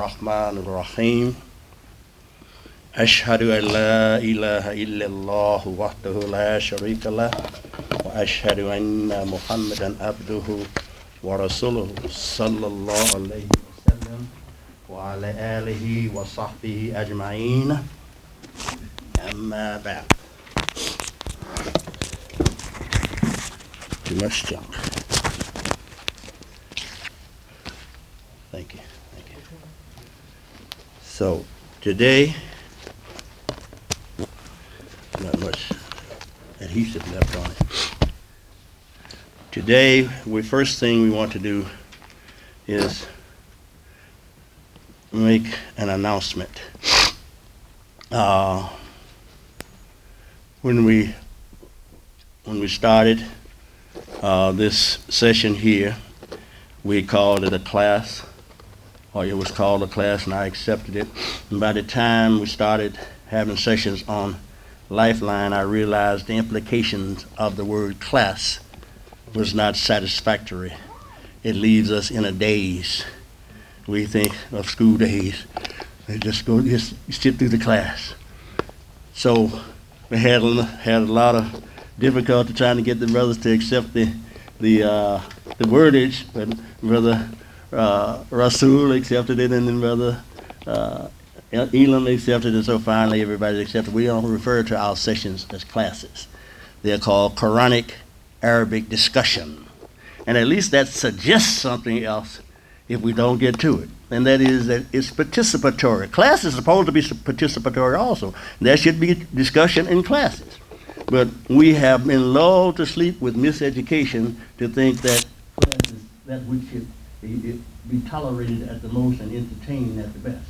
الرحمن الرحيم أشهد أن لا إله إلا الله وحده لا شريك له وأشهد أن محمدا عبده ورسوله صلى الله عليه وسلم وعلى آله وصحبه أجمعين أما بعد. Too much junk. Thank you. So today, not much adhesive left on it. Today, the first thing we want to do is make an announcement. When we started this session here, we called it a class, or it was called a class, and I accepted it. And by the time we started having sessions on Lifeline, I realized the implications of the word class was not satisfactory. It leaves us in a daze. We think of school days, and just sit through the class. So we had a lot of difficulty trying to get the brothers to accept the wordage, but Brother Rasul accepted it, and then Brother Elam accepted it, so finally everybody accepted. We don't refer to our sessions as classes. They're called Quranic Arabic discussion. And at least that suggests something else if we don't get to it. And that is that it's participatory. Class is supposed to be participatory also. There should be discussion in classes. But we have been lulled to sleep with miseducation to think that class is that which should be tolerated at the most and entertained at the best.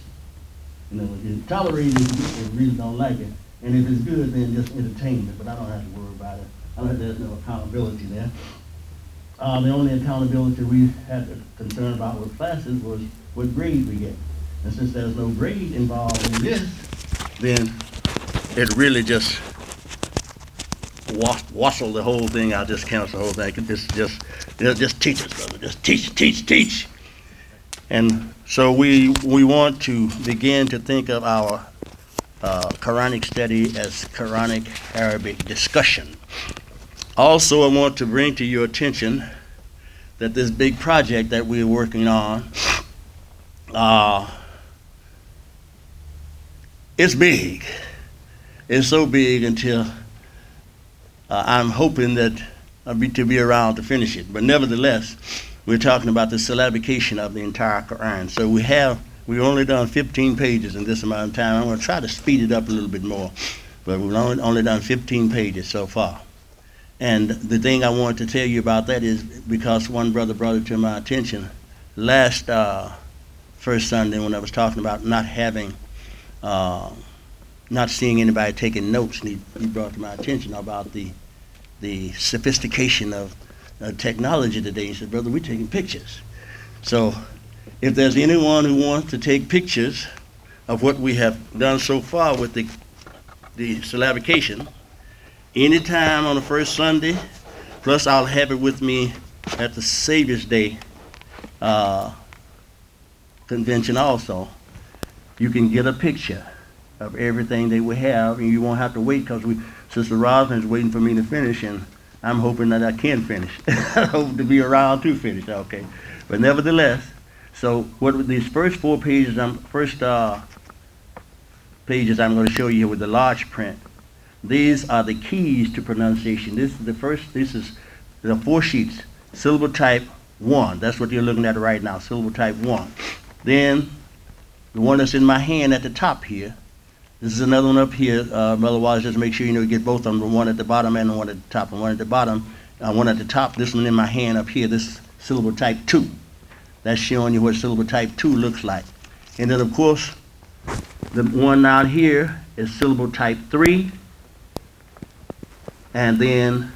You know, it's tolerated if you really don't like it, and if it's good, then just entertainment. But I don't have to worry about it. There's no accountability there. The only accountability we had to concern about with classes was what grade we get. And since there's no grade involved in this, then it really just wassail the whole thing out, just cancel the whole thing. Just teach us, brother. Just teach. And so we want to begin to think of our Quranic study as Quranic Arabic discussion. Also, I want to bring to your attention that this big project that we're working on, it's big. It's so big until I'm hoping that I'll be around to finish it. But nevertheless, we're talking about the syllabication of the entire Quran. So we've only done 15 pages in this amount of time. I'm going to try to speed it up a little bit more, but we've only done 15 pages so far. And the thing I wanted to tell you about that is because one brother brought it to my attention last first Sunday when I was talking about not seeing anybody taking notes, and he brought to my attention about the sophistication of technology today. He said, "Brother, we're taking pictures." So if there's anyone who wants to take pictures of what we have done so far with the syllabication, anytime on the first Sunday, plus I'll have it with me at the Savior's Day convention also, you can get a picture of everything that we have, and you won't have to wait because Sister Rosalyn is waiting for me to finish, and I'm hoping that I can finish. I hope to be around to finish, okay. But nevertheless, so what these first pages I'm going to show you here with the large print, these are the keys to pronunciation. This is the 4 sheets, syllable type 1. That's what you're looking at right now, syllable type 1. Then the one that's in my hand at the top here, this is another one up here, Brother Wallace, just make sure you get both of them, one at the bottom and one at the top. And one at the bottom, one at the top, this one in my hand up here, this syllable type 2. That's showing you what syllable type 2 looks like. And then of course, the one out here is syllable type 3. And then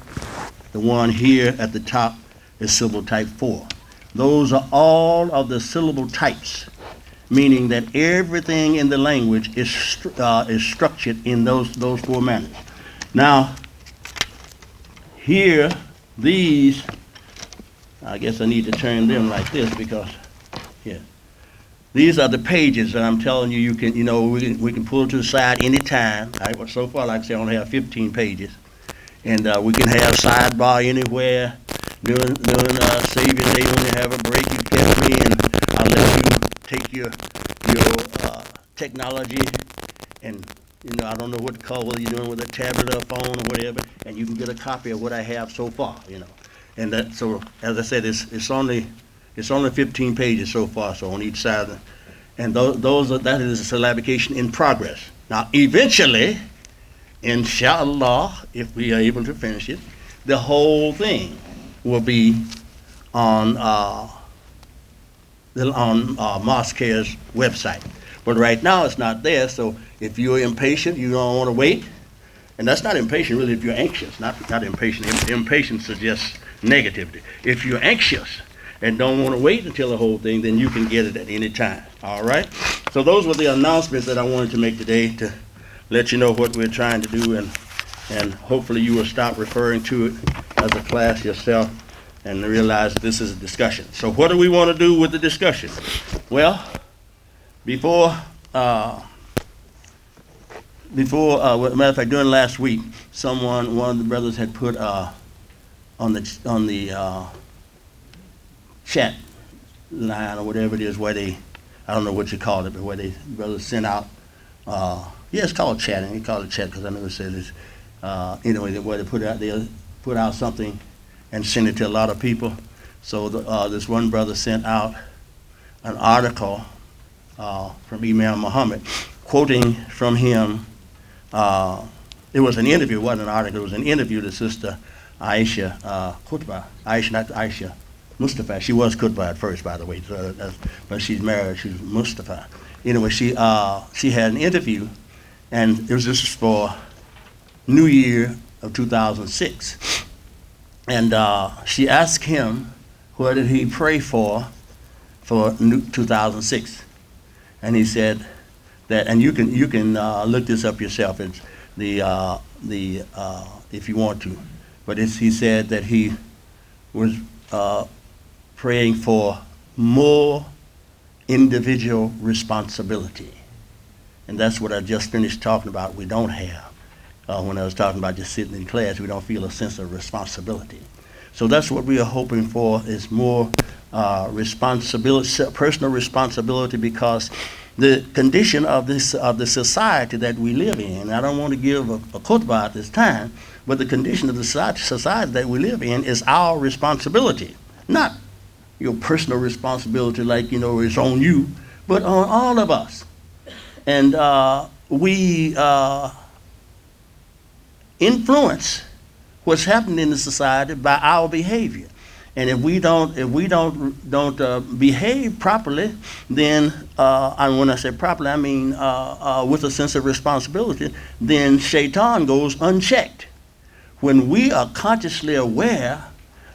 the one here at the top is syllable type 4. Those are all of the syllable types, meaning that everything in the language is structured in those 4 manners. Now, here, these, I guess I need to turn them like this because, yeah, These are the pages that I'm telling you. You can, we can pull to the side anytime. So far, like I say, I only have 15 pages, and we can have sidebar anywhere. During Savior Day, when you have a break, you catch me, and I'll let you take your technology, and I don't know what color whether you're doing with a tablet or a phone or whatever, and you can get a copy of what I have so far. And that, so as I said, it's only 15 pages so far, so on each side, and that is a syllabication in progress. Now, eventually, inshallah, if we are able to finish it, the whole thing will be on Mosque's website. But right now it's not there, so if you're impatient, you don't want to wait, and that's not impatient really if you're anxious, not impatient. Impatience suggests negativity. If you're anxious and don't want to wait until the whole thing, then you can get it at any time, all right? So those were the announcements that I wanted to make today to let you know what we're trying to do, and hopefully you will stop referring to it as a class yourself and realize this is a discussion. So what do we want to do with the discussion? Well, before matter of fact, during last week, one of the brothers had put on the chat line or whatever it is, where they, I don't know what you call it, but where they brothers sent out, it's called chatting. He called it chat because I never said this. Anyway, where they put out something and send it to a lot of people. So this one brother sent out an article from Imam Mohammed, quoting from him. It was an interview, it wasn't an article, it was an interview to Sister Aisha Khutbah. Aisha, not Aisha, Mustafa. She was Khutbah at first, by the way, but she's married, she's Mustafa. Anyway, she had an interview, and it was just for New Year of 2006. And she asked him, what did he pray for 2006? And he said that, and you can look this up yourself. It's if you want to, but he said that he was praying for more individual responsibility, and that's what I just finished talking about. We don't have. When I was talking about just sitting in class, we don't feel a sense of responsibility. So that's what we are hoping for, is more responsibility, personal responsibility, because the condition of the society that we live in, I don't want to give a khutbah at this time, but the condition of the society that we live in is our responsibility, not your personal responsibility like, it's on you, but on all of us. And we influence what's happening in the society by our behavior. And if we don't behave properly, then and when I say properly, I mean with a sense of responsibility, then shaitan goes unchecked. When we are consciously aware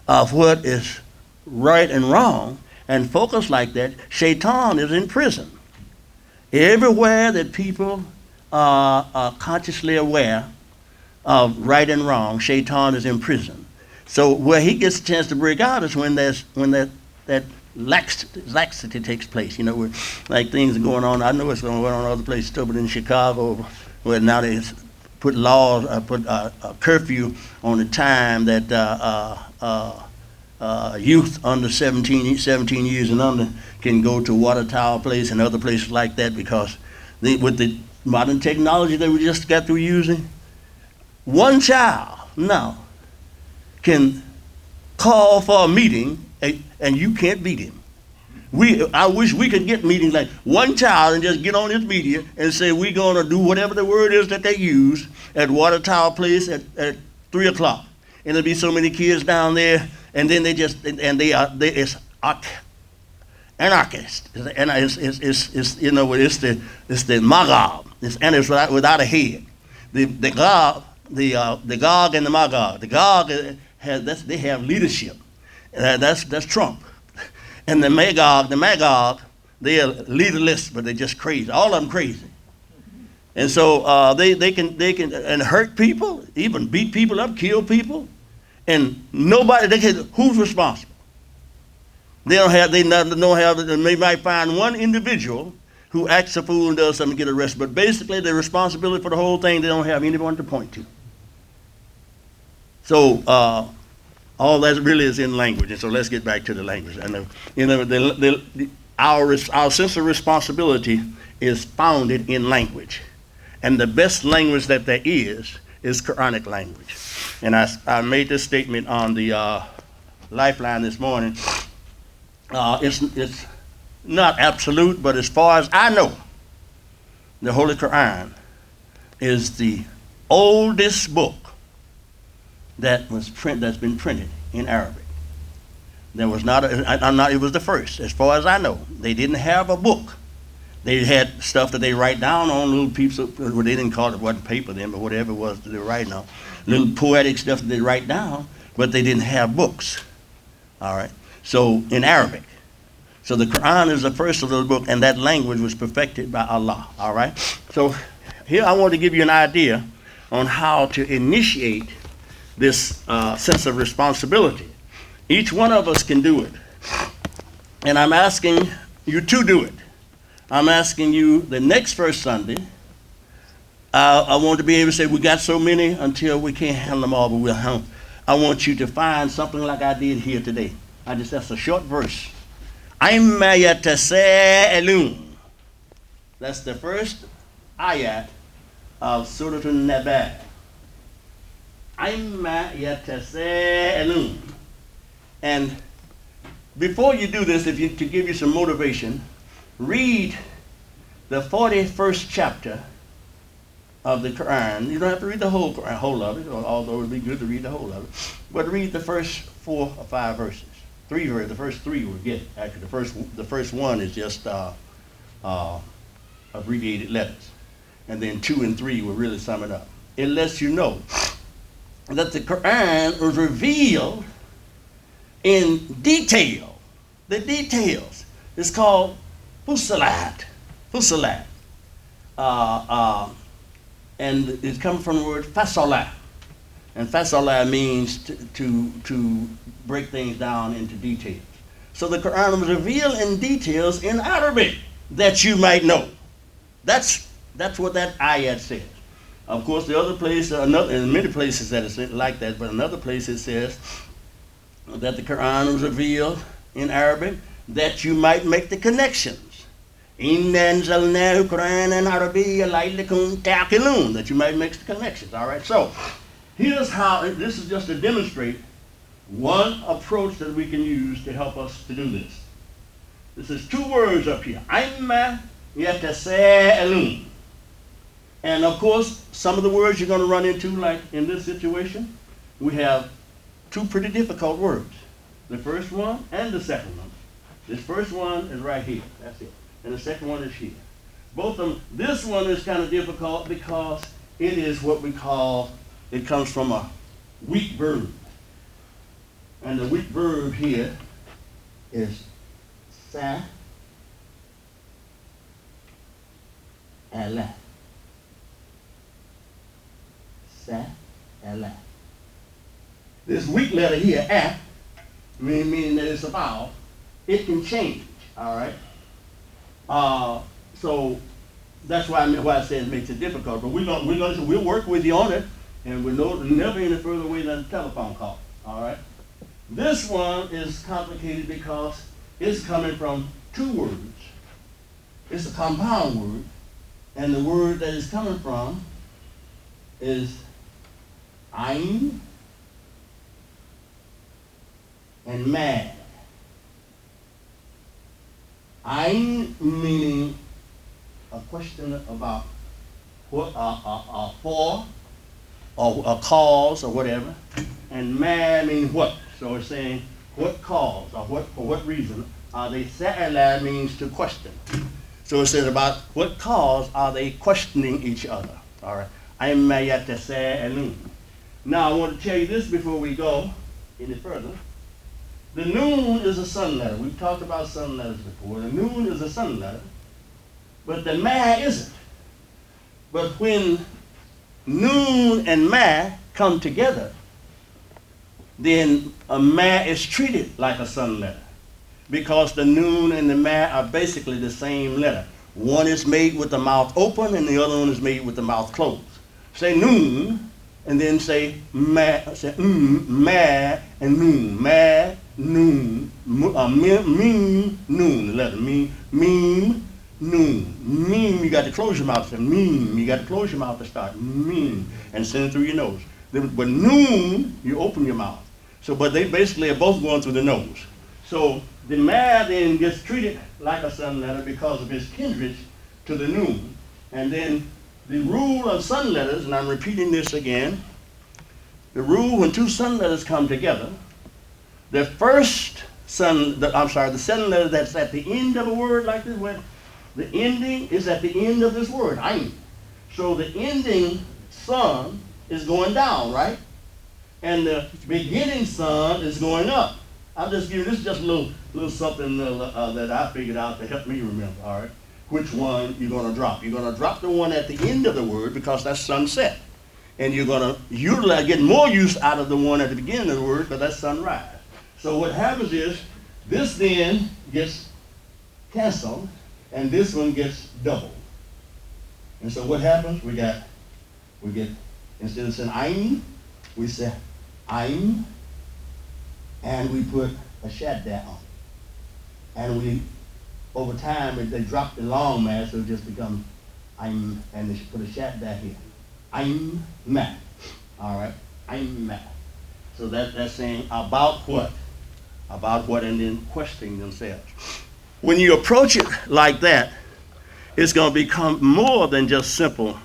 of what is right and wrong and focus like that, shaitan is in prison. Everywhere that people are consciously aware of right and wrong, shaitan is in prison. So where he gets a chance to break out is when that laxity takes place. Where like things are going on. I know it's going on other places too, but in Chicago, where now they put laws, put a curfew on the time that youth under 17 years and under can go to Water Tower Place and other places like that, because with the modern technology that we just got through using, one child now can call for a meeting and you can't beat him. I wish we could get meetings like one child and just get on this media and say we're going to do whatever the word is that they use at Water Tower Place at 3 o'clock. And there'll be so many kids down there, and then it's anarchist. It's the Magog. And it's without a head. The Gog and the Magog. The Gog they have leadership. That's Trump. And the Magog, they are leaderless, but they're just crazy. All of them crazy. And so they can and hurt people, even beat people up, kill people, and nobody. Who's responsible? They don't have, they might find one individual who acts a fool and does something to get arrested, but basically the responsibility for the whole thing, they don't have anyone to point to. So all that really is in language, and so let's get back to the language. And our sense of responsibility is founded in language, and the best language that there is Quranic language. And I made this statement on the Lifeline this morning. It's not absolute, but as far as I know, the Holy Quran is the oldest book that's been printed in Arabic. There was it was the first, as far as I know. They didn't have a book. They had stuff that they write down on, little pieces of, well, they didn't call it, wasn't paper then, but whatever it was that they were writing on. Little poetic stuff that they write down, but they didn't have books. All right? So, in Arabic. So the Quran is the first of those books, and that language was perfected by Allah. All right? So, here I want to give you an idea on how to initiate this sense of responsibility. Each one of us can do it. And I'm asking you to do it. I'm asking you the next first Sunday, I want to be able to say, we got so many until we can't handle them all, but we'll handle them. I want you to find something like I did here today. That's a short verse. Amma yatasa'alun. That's the first ayat of Surah An-Naba. Amma yatasa'alun. And before you do this, to give you some motivation, read the 41st chapter of the Quran. You don't have to read the whole of it, although it would be good to read the whole of it. But read the first 4 or 5 verses. The first 3 will get it. Actually, the first one is just abbreviated letters. And then 2 and 3 will really sum it up. It lets you know that the Quran was revealed in detail. The details. It's called Fusilat. And it comes from the word fasalah. And fasalah means to break things down into details. So the Quran was revealed in details in Arabic that you might know. That's what that ayat says. Of course, the other place, in many places that it's like that, but another place it says that the Quran was revealed in Arabic that you might make the connections. Inna anzalnahu Qur'anan Arabiyyan la'allakum ta'qilun, that you might make the connections. All right. So here's how. This is just to demonstrate one approach that we can use to help us to do this. This is 2 words up here. Amma yatasa'alun. And of course, some of the words you're going to run into, like in this situation, we have 2 pretty difficult words. The first one and the second one. This first one is right here. That's it. And the second one is here. Both of them. This one is kind of difficult because it is what we call, it comes from a weak verb. And the weak verb here is sa, ala. Sa, ala. This weak letter here, a, meaning that it's a vowel, it can change, all right? So that's why I say it makes it difficult. But we'll work with you on it, and we'll never any further way than a telephone call. All right. This one is complicated because it's coming from 2 words. It's a compound word, and the word that it's coming from is Agin and mad. Agin meaning a question about what for or a cause or whatever, and mad means what. So it's saying what cause or for what reason are they. Sa'ala means to question. So it says about what cause are they questioning each other. All right. Amma yatasa'alun. Now I want to tell you this before we go any further. The noon is a sun letter. We've talked about sun letters before. The noon is a sun letter, but the ma isn't. But when noon and ma come together, then a ma is treated like a sun letter. because the noon and the ma are basically the same letter. One is made with the mouth open and the other one is made with the mouth closed. Say noon and then say ma, say ma and noon, ma, noon, meme, noon, the letter meme, noon, meme, you got to close your mouth, say meme, you got to close your mouth to start, meme, and send it through your nose. But noon, you open your mouth. So, but they basically are both going through the nose. So the ma then gets treated like a sun letter because of its kindred to the noon. And then the rule of sun letters, and I'm repeating this again, the rule when two sun letters come together, the first the sun letter that's at the end of a word like this, where the ending is at the end of this word, ain. So the ending sun is going down, right? And the beginning sun is going up. I'll just give you, this is just a little something that I figured out to help me remember, all right? Which one you're going to drop. You're going to drop the one at the end of the word because that's sunset. And you're going to get more use out of the one at the beginning of the word because that's sunrise. So what happens is, this then gets canceled, and this one gets doubled. And so what happens? We get, instead of saying ain, we say ain, and we put a shad down. And we, over time, if they drop the long mass, it'll just become ain, and they put a shad down here. Ain ma. All right, ain ma. So that's saying about what? About what, and then questioning themselves. When you approach it like that, it's going to become more than just simple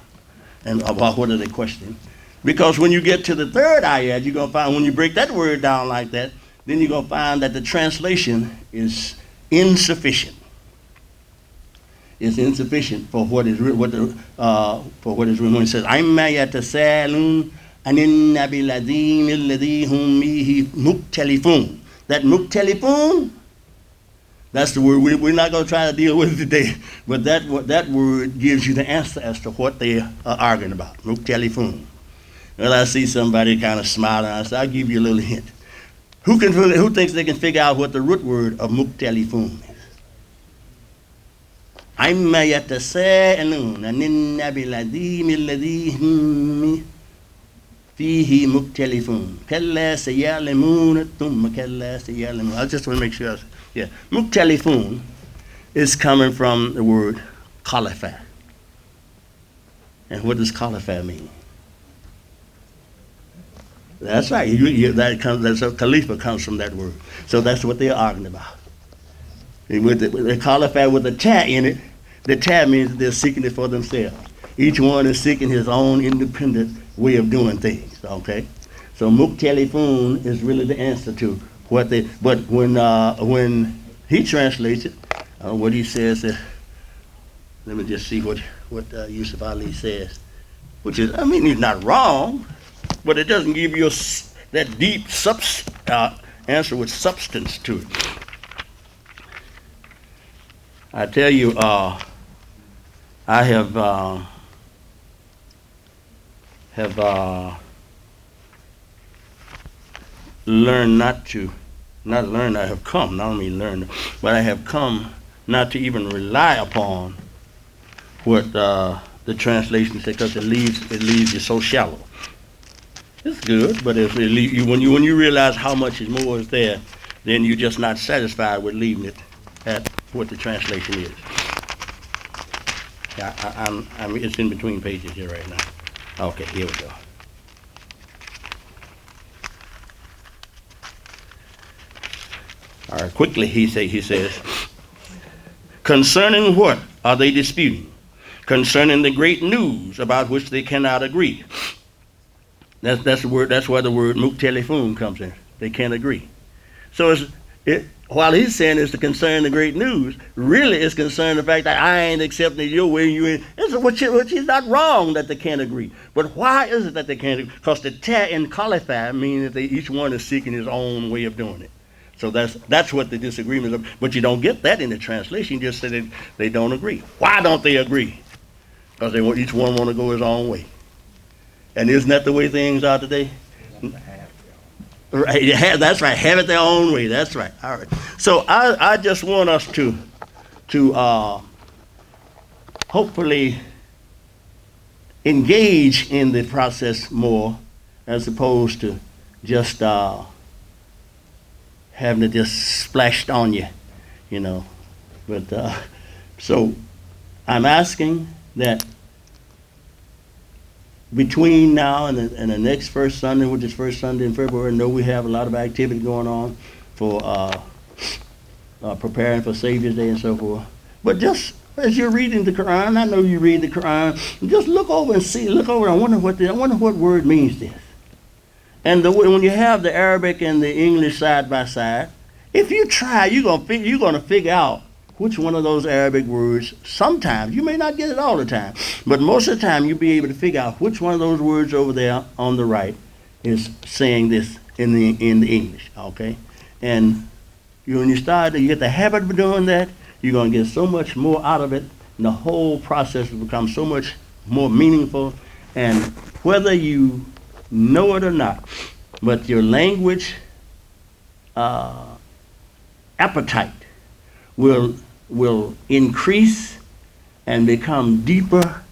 and about what are they questioning. Because when you get to the third ayat, you're going to find when you break that word down like that, then you're going to find that the translation is insufficient. It's insufficient for what is written. When it says, "Amma yatasalun anin nabil ladin alladhi hum bihi muktalifun." That muktalifun, that's the word. We're not going to try to deal with it today, but that word gives you the answer as to what they are arguing about. Muktalifun. Well, I see somebody kind of smiling. I say, I'll give you a little hint. Who thinks they can figure out what the root word of muktalifun is? Amma yatasa'alun anin nabil ladin alladhi hum fihi muktalifun. Kalla sayalamun thumma kalla sayalamun. I just want to make sure. Yeah. Muktalifun is coming from the word khalifa. And what does khalifa mean? That's right. Khalifa comes from that word. So that's what they're arguing about. With the khalifa with a ta in it, the ta means that they're seeking it for themselves. Each one is seeking his own independent way of doing things, okay? So muktalifun is really the answer to what they, but when he translates it, what he says, let me just see what Yusuf Ali says, which is, I mean, he's not wrong, but it doesn't give you that deep answer with substance to it. I tell you, I have learned I have come, not only learned, but I have come not to even rely upon what the translation says, because it leaves you so shallow. It's good, but if when you realize how much more is there, then you're just not satisfied with leaving it at what the translation is. It's in between pages here right now. Okay, here we go. All right, quickly he says, concerning what are they disputing? Concerning the great news about which they cannot agree. That's the word. That's where the word muktalifun comes in. They can't agree. So while he's saying it's to concern the great news, really it's concerned the fact that I ain't accepting it your way, you ain't. Which is not wrong that they can't agree. But why is it that they can't agree? Because the ta and qualify mean that each one is seeking his own way of doing it. So that's what the disagreement is. But you don't get that in the translation. You just say that they don't agree. Why don't they agree? Because each one want to go his own way. And isn't that the way things are today? Right, yeah, that's right. Have it their own way. That's right. All right. So I just want us to hopefully engage in the process more, as opposed to just having it just splashed on you, you know. But so I'm asking that between now and the next first Sunday, which is first Sunday in February, I know we have a lot of activity going on for preparing for Savior's Day and so forth. But just as you're reading the Quran, I know you read the Quran, just look over and wonder what word means this. And when you have the Arabic and the English side by side, if you try, you're gonna figure out which one of those Arabic words. Sometimes you may not get it all the time, but most of the time you'll be able to figure out which one of those words over there on the right is saying this in the English. Okay, and when you get the habit of doing that, you're gonna get so much more out of it, and the whole process will become so much more meaningful. And whether you know it or not, but your language appetite will increase and become deeper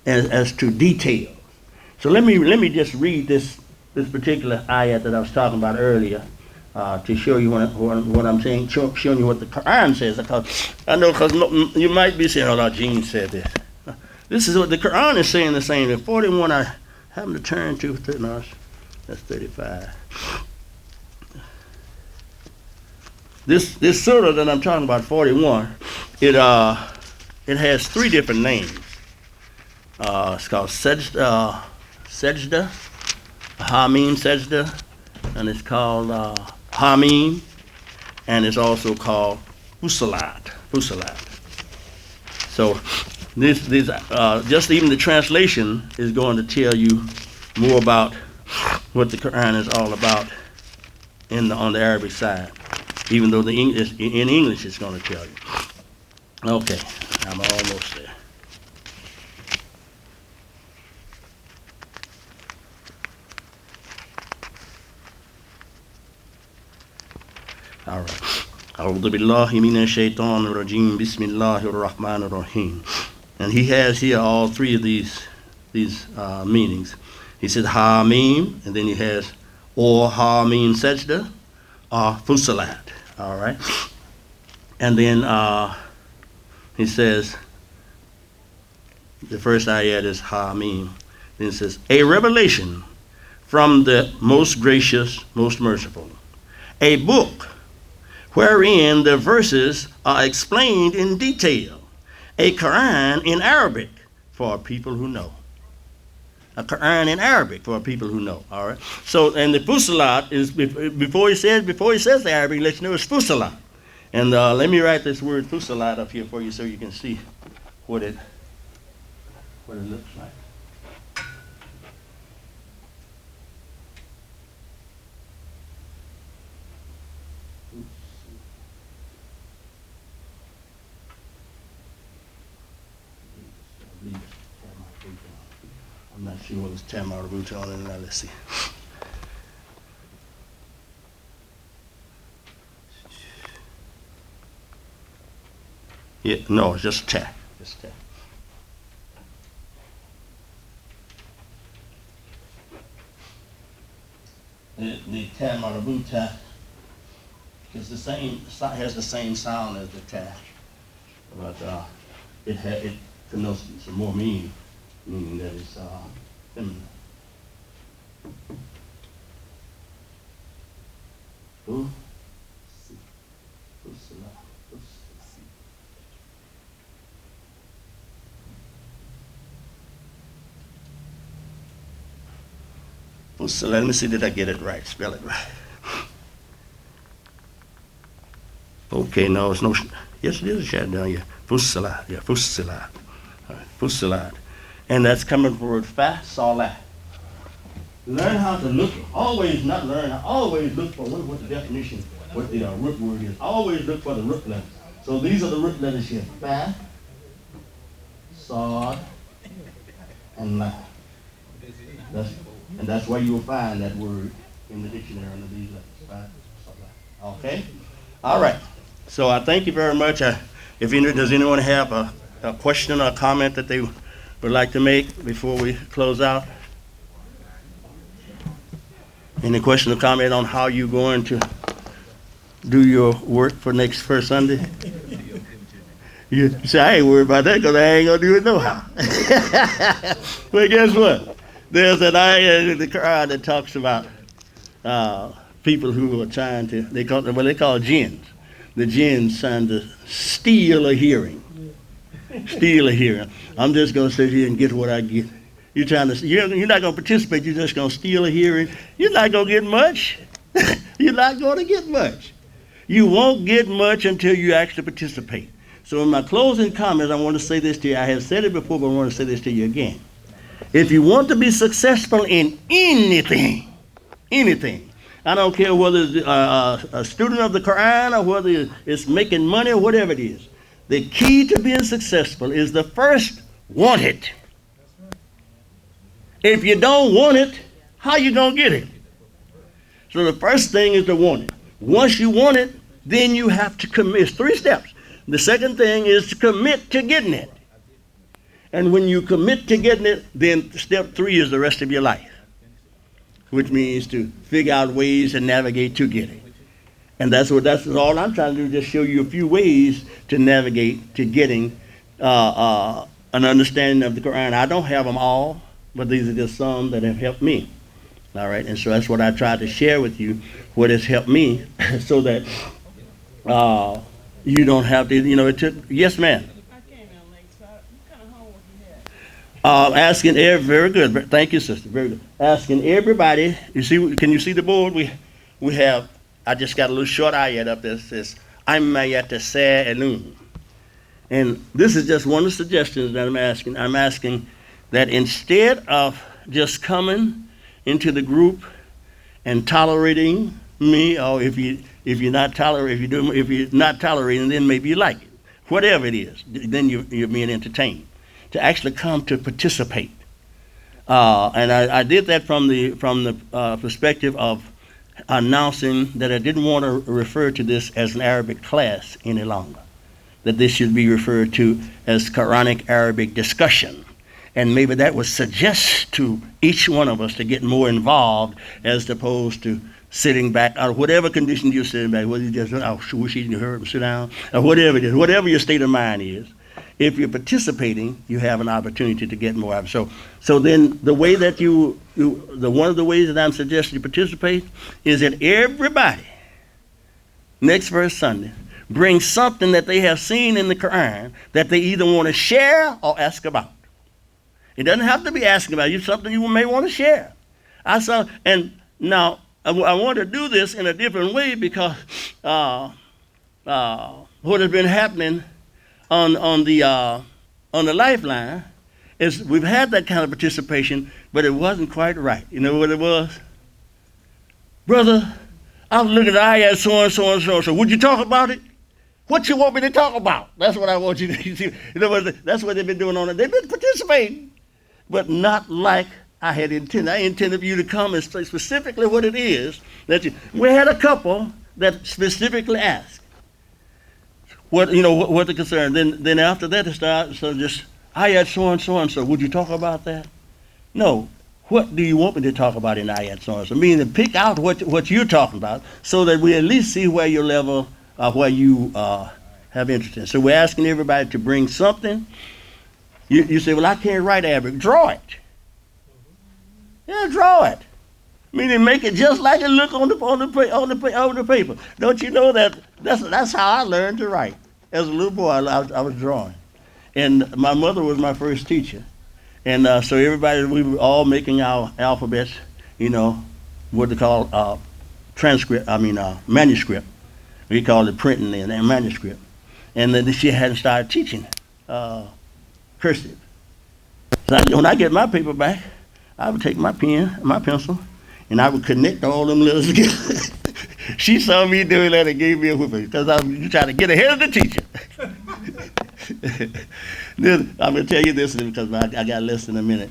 as to details. So let me just read this particular ayat that I was talking about earlier to show you what I'm saying, showing you what the Quran says. Because I know, because you might be saying, "Oh, Agin said this." This is what the Quran is saying. The same. In 41, I happen to turn to. No, that's 35. This surah that I'm talking about, 41, it has three different names. It's called Sajda, Hamim Sajda, and it's called Hamim, and it's also called Fusilat. So this just even the translation is going to tell you more about what the Quran is all about on the Arabic side, even though in English it's going to tell you. Okay, I'm almost there. All right. أعوذ بالله من الشيطان الرجيم بسم الله الرحمن الرحيم. And he has here all three of these meanings. He says Hamim, and then he has or Hamim Sajda or Fusilat. All right. And then he says, the first ayat is Hamim. Then it says, a revelation from the most gracious, most merciful. A book wherein the verses are explained in detail. A Quran in Arabic for people who know. A Quran in Arabic for people who know. All right. So, and the Fusilat is before he says the Arabic, let you know it's Fusilat. And let me write this word Fusilat up here for you so you can see what it looks like. I'm not sure what it's Tamar Root on it. Now let's see. Yeah, no, it's just ta. Just ta. The Tamar Root is the same. Has the same sound as the ta, but it connotes some more meaning that it's feminine. So let me see, did I get it right? Spell it right. Okay, no, it's no. Yes, it is a shad down here. Fusilat, yeah, Fusilat. All right, Fusilat. And that's coming from the word fa, salah. Learn how to look, always look for what the definition, what the root word is. Always look for the root letters. So these are the root letters here. Fa, sad, and la. And that's where you will find that word in the dictionary under these letters, right? Okay? All right. So I thank you very much. Does anyone have a question or a comment that they would like to make before we close out? Any question or comment on how you're going to do your work for next first Sunday? You say, I ain't worried about that because I ain't going to do it no how. But guess what? There's an ayah in the Quran that talks about people who are trying to, they call jinns. The jinns trying to steal a hearing. Steal a hearing. I'm just going to sit here and get what I get. You're not going to participate. You're just going to steal a hearing. You're not going to get much. You're not going to get much. You won't get much until you actually participate. So in my closing comments, I want to say this to you. I have said it before, but I want to say this to you again. If you want to be successful in anything, I don't care whether it's a student of the Quran or whether it's making money or whatever it is, the key to being successful is the first, want it. If you don't want it, how you going to get it? So the first thing is to want it. Once you want it, then you have to commit. It's 3 steps. The second thing is to commit to getting it. And when you commit to getting it, then step 3 is the rest of your life, which means to figure out ways to navigate to get it. And that's all I'm trying to do, just show you a few ways to navigate to getting an understanding of the Quran. I don't have them all, but these are just some that have helped me. All right, and so that's what I tried to share with you, what has helped me, so that you don't have to, it took, yes, ma'am. I came in late, so what kind of homework you had? Very good. Thank you, sister. Very good. Asking everybody, can you see the board? We have, I just got a little short ayat up there that says, Imam Yatasailun. And this is just one of the suggestions that I'm asking. I'm asking that instead of just coming into the group and tolerating me, or if you're not tolerating, then maybe you like it. Whatever it is, then you're being entertained. To actually come to participate, and I did that from the perspective of announcing that I didn't want to refer to this as an Arabic class any longer. That this should be referred to as Quranic Arabic discussion. And maybe that would suggest to each one of us to get more involved as opposed to sitting back, or whatever condition you're sitting back, whether you just, wish you heard him sit down, or whatever it is, whatever your state of mind is. If you're participating, you have an opportunity to get more out of it. So then the way that one of the ways that I'm suggesting you participate is that everybody, next first Sunday, bring something that they have seen in the Quran that they either want to share or ask about. It doesn't have to be asking about you, something you may want to share. And now I want to do this in a different way because what has been happening on the Lifeline is we've had that kind of participation, but it wasn't quite right. You know what it was? Brother, I was looking at ayat so and so and so. So would you talk about it? What you want me to talk about? That's what I want you to see. That's what they've been doing on it. They've been participating, but not like I had intended. I intended for you to come and say specifically what it is that we had a couple that specifically asked what the concern. Then after that it started. So just ayat so and so. Would you talk about that? No. What do you want me to talk about in ayat so and so? Meaning pick out what you're talking about so that we at least see where your level, where you have interest in. So we're asking everybody to bring something. You say, well, I can't write Arabic. Draw it. Yeah, draw it. Meaning make it just like it look on the paper. Don't you know that's how I learned to write. As a little boy, I was drawing. And my mother was my first teacher. And so everybody, we were all making our alphabets, what they call manuscript. We called it printing then, and manuscript. And then she hadn't started teaching cursive. So when I get my paper back, I would take my pen, my pencil, and I would connect all them letters together. She saw me doing that and gave me a whipping because I was trying to get ahead of the teacher. Then I'm going to tell you this because I got less than a minute.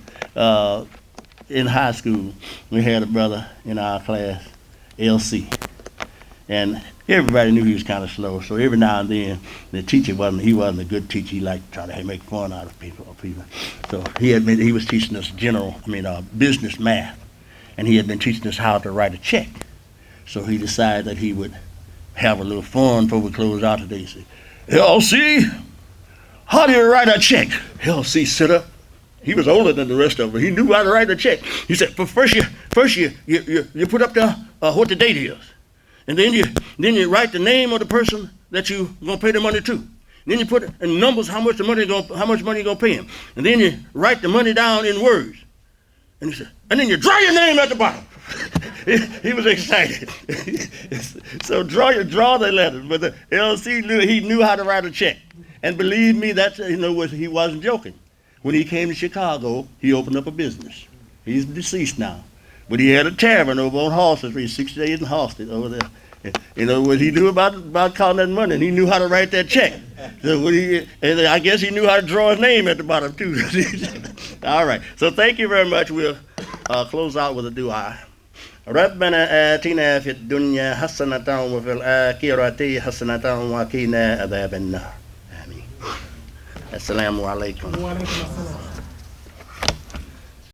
in high school, we had a brother in our class, LC. And everybody knew he was kind of slow, so every now and then the teacher he wasn't a good teacher. He liked to try to make fun out of people. So he was teaching us business math, and he had been teaching us how to write a check. So he decided that he would have a little fun before we closed out today. He said, LC, how do you write a check? LC stood up. He was older than the rest of us. He knew how to write a check. He said, first you put up there what the date is. And then you write the name of the person that you gonna pay the money to. Then you put in numbers how much money you gonna pay him. And then you write the money down in words. And he said, and then you draw your name at the bottom. He was excited. So draw the letters. But the LC knew how to write a check. And believe me, he wasn't joking. When he came to Chicago, he opened up a business. He's deceased now. But he had a tavern over on Halsted Street, 68 and Halsted over there. What he knew about counting that money, and he knew how to write that check. So and I guess he knew how to draw his name at the bottom too. All right. So thank you very much. We'll close out with a dua. ربنا آتنا في الدنيا حسنة وفي الآخرة حسنة وقنا عذاب النار. آمين. السلام عليكم.